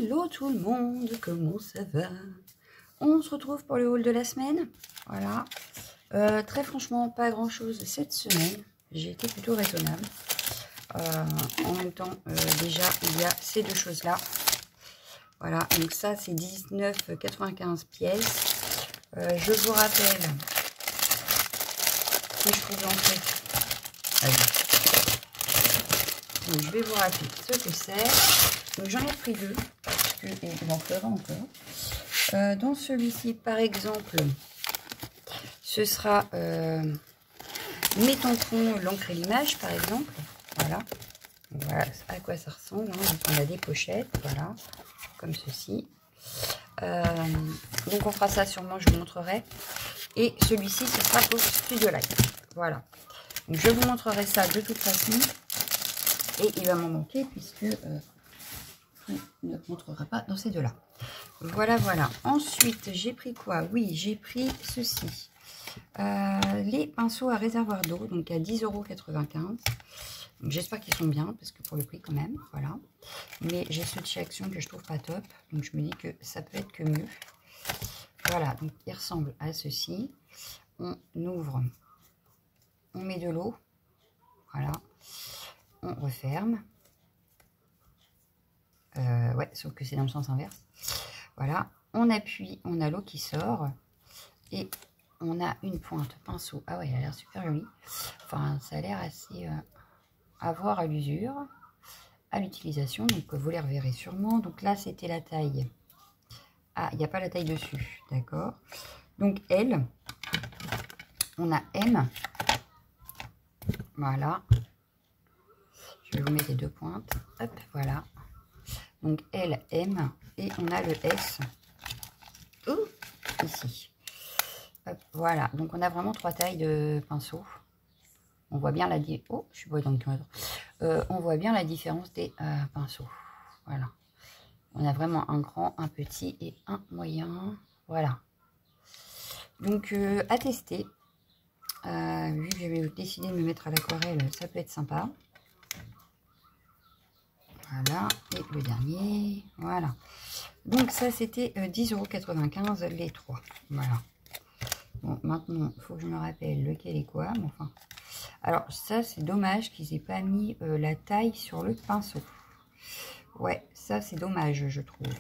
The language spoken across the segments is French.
Hello tout le monde, comment ça va? On se retrouve pour le haul de la semaine. Voilà. Très franchement, pas grand chose cette semaine. J'ai été plutôt raisonnable. En même temps, déjà, il y a ces deux choses-là. Voilà, donc ça, c'est 19,95 pièces. Je vous rappelle, si je trouve l'entrée, donc je vais vous rappeler ce que c'est. Donc j'en ai pris deux, parce qu'il en fera encore. Dans celui-ci, par exemple, ce sera mes tampons, l'encre et l'image, par exemple. Voilà. Voilà à quoi ça ressemble. Hein. Donc on a des pochettes, voilà, comme ceci. Donc on fera ça sûrement, je vous montrerai. Et celui-ci, ce sera pour Studio Light. Voilà. Donc je vous montrerai ça de toute façon. Et il va m'en manquer puisque on ne montrera pas dans ces deux-là. Voilà, voilà. Ensuite, j'ai pris quoi? Oui, j'ai pris ceci. Les pinceaux à réservoir d'eau, donc à 10,95 €. J'espère qu'ils sont bien, parce que pour le prix quand même, voilà. Mais j'ai ceux de chez Action que je trouve pas top, donc je me dis que ça peut être que mieux. Voilà, donc ils ressemblent à ceci. On ouvre, on met de l'eau, voilà. On referme. Ouais, sauf que c'est dans le sens inverse. Voilà, on appuie, on a l'eau qui sort et on a une pointe pinceau. Ah ouais, elle a l'air super jolie. Enfin, ça a l'air assez à voir à l'usure, à l'utilisation. Donc, vous les reverrez sûrement. Donc là, c'était la taille. Ah, il n'y a pas la taille dessus, d'accord. Donc L, on a M. Voilà. Je vais vous mettre les deux pointes. Hop, voilà. Donc L, M et on a le S ici. Hop, voilà, donc on a vraiment trois tailles de pinceau. On voit bien la je suis pas dans le cadre. On voit bien la différence des pinceaux. Voilà. On a vraiment un grand, un petit et un moyen. Voilà. Donc à tester. Vu que j'avais décidé de me mettre à l'aquarelle, ça peut être sympa. Voilà, et le dernier, voilà. Donc ça, c'était 10,95 € les trois. Voilà. Bon, maintenant, il faut que je me rappelle lequel est quoi. Mais enfin, alors ça, c'est dommage qu'ils aient pas mis la taille sur le pinceau. Ouais, ça, c'est dommage, je trouve.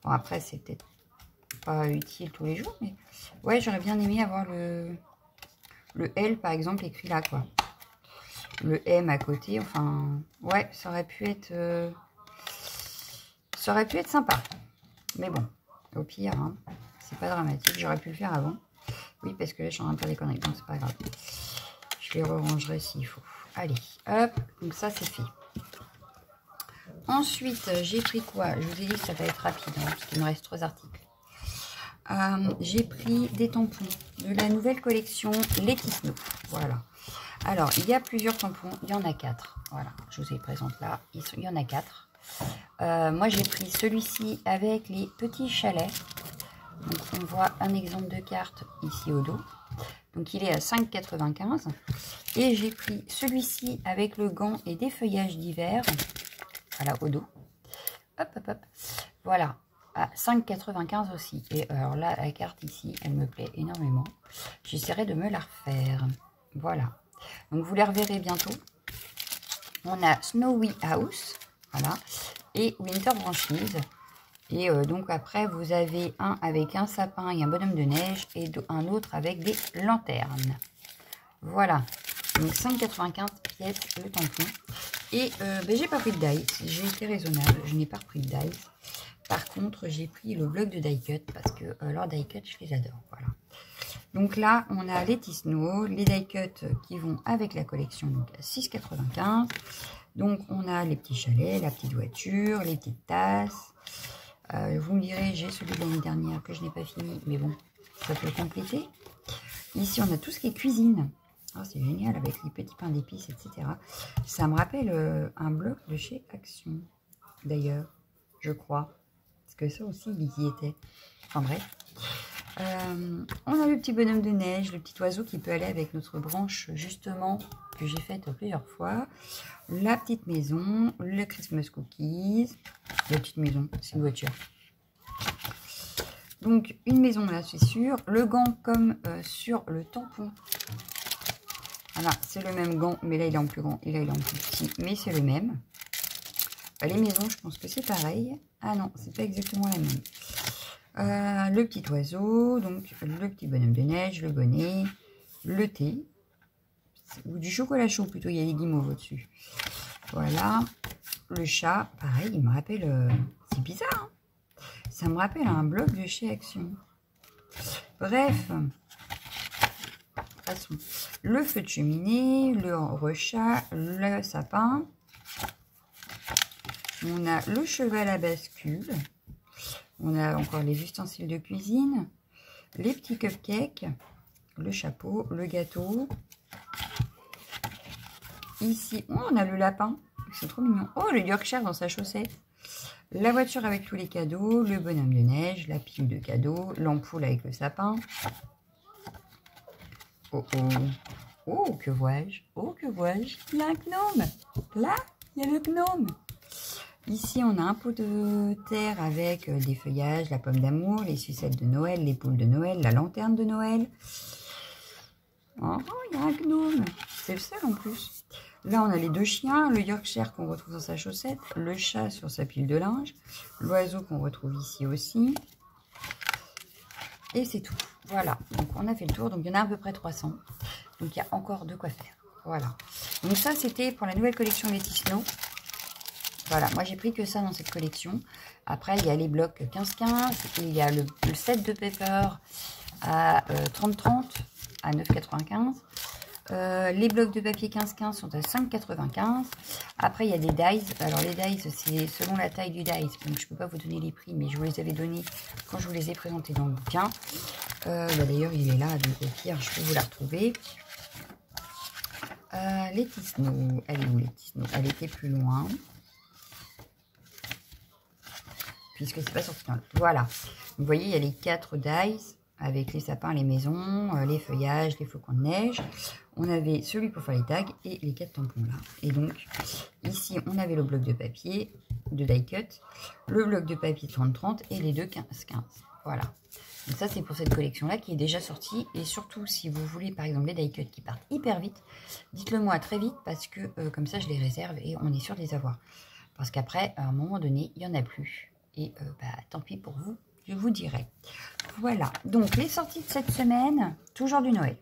Bon, après, c'est peut-être pas utile tous les jours, mais ouais, j'aurais bien aimé avoir le L, par exemple, écrit là, quoi. Le M à côté, enfin, ouais, ça aurait pu être sympa. Mais bon, au pire, hein, c'est pas dramatique. J'aurais pu le faire avant. Oui, parce que là, je suis en train de faire des conneries, donc c'est pas grave. Je les rangerai s'il faut. Allez, hop, donc ça, c'est fait. Ensuite, j'ai pris quoi? Je vous ai dit que ça va être rapide, hein, parce qu'il me reste 3 articles. J'ai pris des tampons de la nouvelle collection Letisno. Voilà. Alors, il y a plusieurs tampons. Il y en a 4. Voilà, je vous les présente là. Il y en a 4. Moi, j'ai pris celui-ci avec les petits chalets. Donc, on voit un exemple de carte ici au dos. Donc, il est à 5,95 €. Et j'ai pris celui-ci avec le gant et des feuillages d'hiver. Voilà, au dos. Hop, hop, hop. Voilà, à 5,95 € aussi. Et alors là, la carte ici, elle me plaît énormément. J'essaierai de me la refaire. Voilà. Donc, vous les reverrez bientôt. On a Snowy House. Voilà. Et Winter Branches. Et donc après, vous avez un avec un sapin et un bonhomme de neige et un autre avec des lanternes. Voilà. Donc 5,95 pièces le tampon. Et ben, j'ai pas pris de dies. J'ai été raisonnable. Je n'ai pas repris de dies. Par contre, j'ai pris le bloc de die cut parce que leurs die cut, je les adore. Voilà. Donc là, on a les Tisno, les die cut qui vont avec la collection, donc à 6,95 €. Donc on a les petits chalets, la petite voiture, les petites tasses. Vous me direz, j'ai celui de l'année dernière que je n'ai pas fini, mais bon, ça peut compléter. Ici, on a tout ce qui est cuisine. Oh, c'est génial avec les petits pains d'épices, etc. Ça me rappelle un bloc de chez Action, d'ailleurs, je crois. Parce que ça aussi, il y était. Enfin bref. On a le petit bonhomme de neige, le petit oiseau qui peut aller avec notre branche, justement, que j'ai faite plusieurs fois. La petite maison, le Christmas cookies, La petite maison, c'est une voiture. Donc, une maison, là, c'est sûr. Le gant, comme sur le tampon. Voilà, c'est le même gant, mais là, il est en plus grand. Et là, il est en plus petit, mais c'est le même. Les maisons, je pense que c'est pareil. Ah non, c'est pas exactement la même. Le petit oiseau, donc le petit bonhomme de neige, le bonnet, le thé. Ou du chocolat chaud, plutôt, il y a les guimauves au-dessus. Voilà. Le chat, pareil, il me rappelle... c'est bizarre, hein, ça me rappelle un bloc de chez Action. Bref, passons. Le feu de cheminée, le rechat, le sapin. On a le cheval à bascule. On a encore les ustensiles de cuisine. Les petits cupcakes. Le chapeau, le gâteau. Ici, oh, on a le lapin. C'est trop mignon. Oh, le Yorkshire dans sa chaussette. La voiture avec tous les cadeaux, le bonhomme de neige, la pile de cadeaux, l'ampoule avec le sapin. Oh, oh. Oh, que vois-je? Oh, que vois-je? Il y a un gnome. Là, il y a le gnome. Ici, on a un pot de terre avec des feuillages, la pomme d'amour, les sucettes de Noël, les poules de Noël, la lanterne de Noël. Oh, il y a un gnome. C'est le seul en plus. Là, on a les deux chiens, le Yorkshire qu'on retrouve dans sa chaussette, le chat sur sa pile de linge, l'oiseau qu'on retrouve ici aussi. Et c'est tout. Voilà, donc on a fait le tour. Donc, il y en a à peu près 300. Donc, il y a encore de quoi faire. Voilà. Donc, ça, c'était pour la nouvelle collection Letty Snow. Voilà, moi, j'ai pris que ça dans cette collection. Après, il y a les blocs 15-15. Il y a le set de Pepper à 30-30, à 9,95. Les blocs de papier 15-15 sont à 5,95. Après, il y a des dies. Alors, les dies, c'est selon la taille du dies. Donc, je ne peux pas vous donner les prix, mais je vous les avais donnés quand je vous les ai présentés dans le bouquin. D'ailleurs, il est là, donc au pire, je peux vous la retrouver. Letty Snow. Elle est où, Letty Snow? Elle était plus loin. Puisque c'est pas sorti dans le... Voilà. Vous voyez, il y a les 4 dies avec les sapins, les maisons, les feuillages, les flocons de neige. On avait celui pour faire les tags et les 4 tampons là. Et donc, ici, on avait le bloc de papier de die cut, le bloc de papier 30-30 et les deux 15-15. Voilà. Donc ça, c'est pour cette collection-là qui est déjà sortie. Et surtout, si vous voulez, par exemple, les die cut qui partent hyper vite, dites-le moi très vite parce que comme ça, je les réserve et on est sûr de les avoir. Parce qu'après, à un moment donné, il n'y en a plus. Et tant pis pour vous, je vous dirai. Voilà, donc les sorties de cette semaine, toujours du Noël.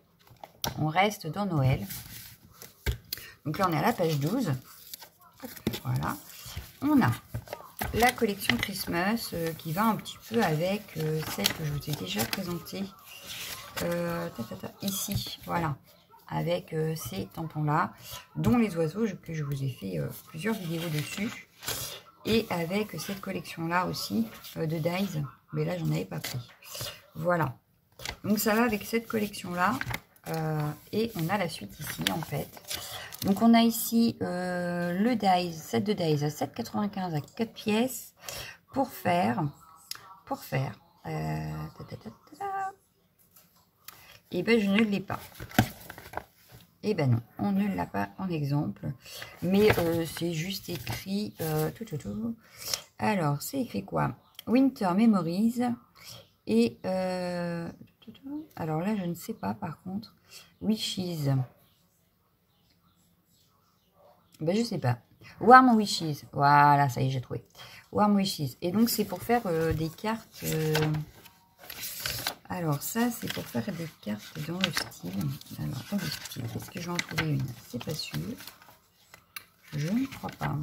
On reste dans Noël. Donc là, on est à la page 12. Voilà. On a la collection Christmas qui va un petit peu avec celle que je vous ai déjà présentée ici. Voilà, avec ces tampons-là, dont les oiseaux que je vous ai fait plusieurs vidéos dessus. Et avec cette collection-là aussi de dies. Mais là, j'en avais pas pris. Voilà. Donc, ça va avec cette collection-là. Et on a la suite ici, en fait. Donc, on a ici le dies, set de dies à 7,95 à 4 pièces. Pour faire... Et ben, je ne l'ai pas. Eh ben non, on ne l'a pas en exemple. Mais c'est juste écrit... Alors, c'est écrit quoi? Winter Memories. Et... alors là, je ne sais pas par contre. Wishes. Ben, je sais pas. Warm Wishes. Voilà, ça y est, j'ai trouvé. Warm Wishes. Et donc, c'est pour faire des cartes... Alors, ça, c'est pour faire des cartes dans le style. Alors, dans le style, est-ce que je vais en trouver une? C'est pas sûr. Je ne crois pas.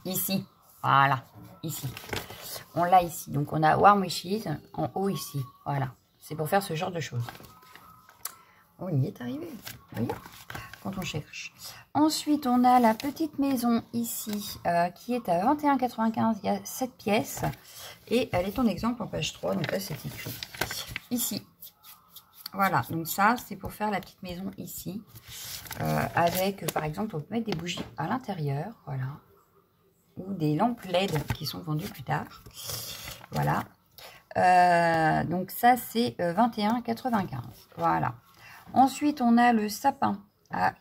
Ici. Voilà. Ici. On l'a ici. Donc, on a Warm Wishes en haut ici. Voilà. C'est pour faire ce genre de choses. On y est arrivé. Vous voyez? Quand on cherche. Ensuite, on a la petite maison ici qui est à 21,95. Il y a 7 pièces. Et elle est en exemple en page 3. Donc là, c'est écrit ici. Voilà. Donc ça, c'est pour faire la petite maison ici. Avec, par exemple, on peut mettre des bougies à l'intérieur. Voilà. Ou des lampes LED qui sont vendues plus tard. Voilà. Donc ça, c'est 21,95. Voilà. Ensuite, on a le sapin à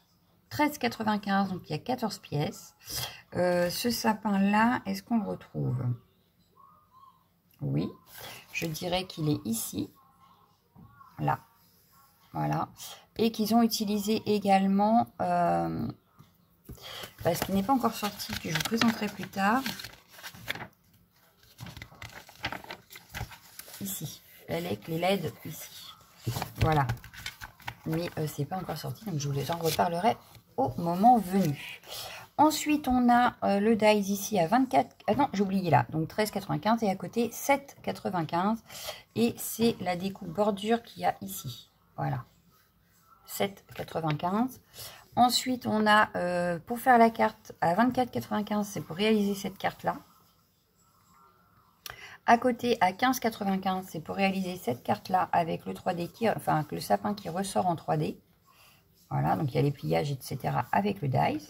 13,95 €, donc il y a 14 pièces. Ce sapin-là, est-ce qu'on le retrouve? Oui, je dirais qu'il est ici, là, voilà. Et qu'ils ont utilisé également, parce qu'il n'est pas encore sorti, que je vous présenterai plus tard, ici, avec les LED ici, voilà. Mais c'est pas encore sorti, donc j'en reparlerai au moment venu. Ensuite, on a le dies ici à 24... Ah non, j'ai oublié là. Donc 13,95 et à côté 7,95. Et c'est la découpe bordure qu'il y a ici. Voilà. 7,95. Ensuite, on a pour faire la carte à 24,95. C'est pour réaliser cette carte-là. À côté, à 15,95, c'est pour réaliser cette carte-là avec le 3D, enfin avec le sapin qui ressort en 3D. Voilà, donc il y a les pliages, etc. avec le dies.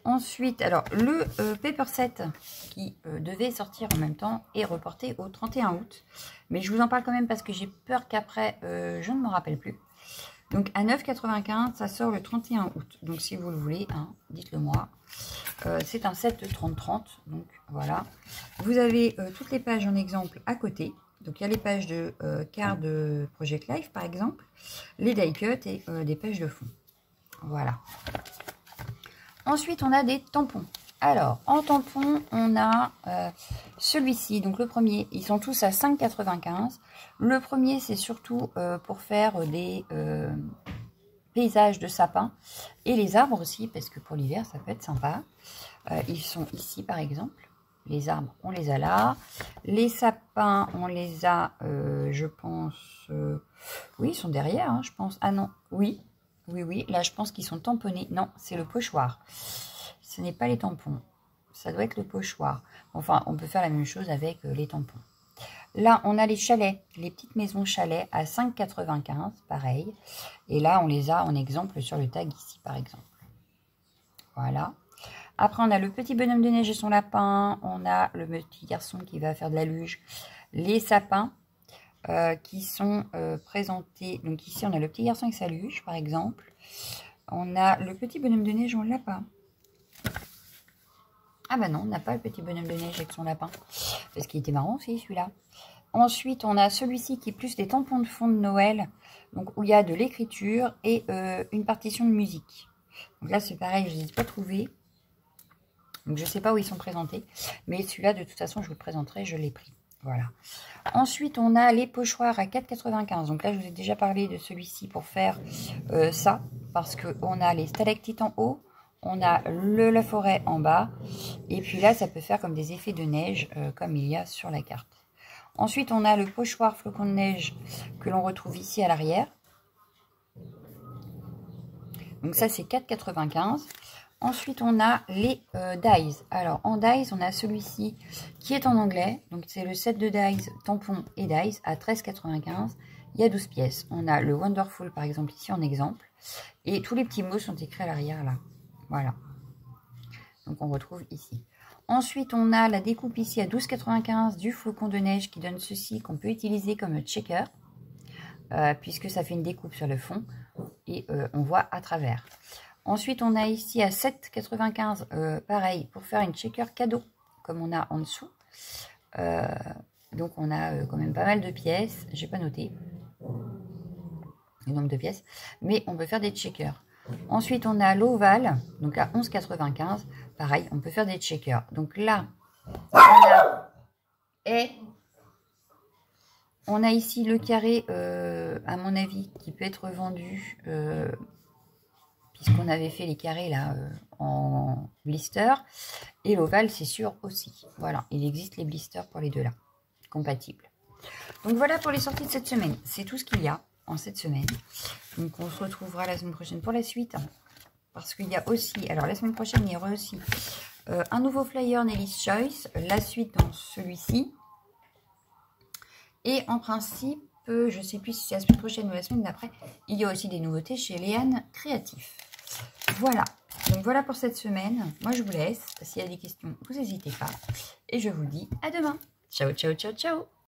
Ensuite, alors le paper set qui devait sortir en même temps est reporté au 31 août. Mais je vous en parle quand même parce que j'ai peur qu'après, je ne me rappelle plus. Donc à 9,95, ça sort le 31 août. Donc si vous le voulez, hein, dites-le moi. C'est un set de 30-30. Donc voilà. Vous avez toutes les pages en exemple à côté. Donc il y a les pages de cartes de Project Life par exemple. Les die cut et des pages de fond. Voilà. Ensuite, on a des tampons. Alors, en tampon, on a celui-ci. Donc, le premier, ils sont tous à 5,95. Le premier, c'est surtout pour faire des paysages de sapins. Et les arbres aussi, parce que pour l'hiver, ça peut être sympa. Ils sont ici, par exemple. Les arbres, on les a là. Les sapins, on les a, je pense... oui, ils sont derrière, hein, je pense. Ah non, oui. Oui, oui, là je pense qu'ils sont tamponnés. Non, c'est le pochoir. Ce n'est pas les tampons. Ça doit être le pochoir. Enfin, on peut faire la même chose avec les tampons. Là, on a les chalets, les petites maisons chalets à 5,95, pareil. Et là, on les a en exemple sur le tag ici, par exemple. Voilà. Après, on a le petit bonhomme de neige et son lapin. On a le petit garçon qui va faire de la luge. Les sapins. Qui sont présentés. Donc ici, on a le petit garçon avec sa luge, par exemple. On a le petit bonhomme de neige, on ne l'a pas. Ah bah non, on n'a pas le petit bonhomme de neige avec son lapin. Parce qu'il était marrant aussi, celui-là. Ensuite, on a celui-ci qui est plus des tampons de fond de Noël. Donc où il y a de l'écriture et une partition de musique. Donc là, c'est pareil, je ne les ai pas trouvés. Donc je ne sais pas où ils sont présentés. Mais celui-là, de toute façon, je vous le présenterai, je l'ai pris. Voilà. Ensuite, on a les pochoirs à 4,95. Donc là, je vous ai déjà parlé de celui-ci pour faire ça. Parce qu'on a les stalactites en haut. On a la forêt en bas. Et puis là, ça peut faire comme des effets de neige, comme il y a sur la carte. Ensuite, on a le pochoir flocon de neige que l'on retrouve ici à l'arrière. Donc ça, c'est 4,95. Ensuite, on a les dies. Alors, en dies, on a celui-ci qui est en anglais. Donc, c'est le set de dies, tampons et dies à 13,95. Il y a 12 pièces. On a le Wonderful, par exemple, ici en exemple. Et tous les petits mots sont écrits à l'arrière, là. Voilà. Donc, on retrouve ici. Ensuite, on a la découpe ici à 12,95 du flocon de neige qui donne ceci qu'on peut utiliser comme checker. Puisque ça fait une découpe sur le fond. Et on voit à travers. Ensuite, on a ici à 7,95, pareil, pour faire une checker cadeau, comme on a en dessous. Donc, on a quand même pas mal de pièces. Je n'ai pas noté le nombre de pièces, mais on peut faire des checkers. Ensuite, on a l'ovale, donc à 11,95. Pareil, on peut faire des checkers. Donc là, on a ici le carré, à mon avis, qui peut être vendu... puisqu'on avait fait les carrés là en blister. Et l'ovale, c'est sûr aussi. Voilà, il existe les blisters pour les deux là, compatibles. Donc voilà pour les sorties de cette semaine. C'est tout ce qu'il y a en cette semaine. Donc on se retrouvera la semaine prochaine pour la suite. Parce qu'il y a aussi, alors la semaine prochaine, il y aura aussi un nouveau flyer Nelly's Choice. La suite dans celui-ci. Et en principe, je ne sais plus si c'est la semaine prochaine ou la semaine d'après, il y a aussi des nouveautés chez Léane Créatif. Voilà, donc voilà pour cette semaine. Moi, je vous laisse. S'il y a des questions, vous n'hésitez pas. Et je vous dis à demain. Ciao, ciao, ciao, ciao.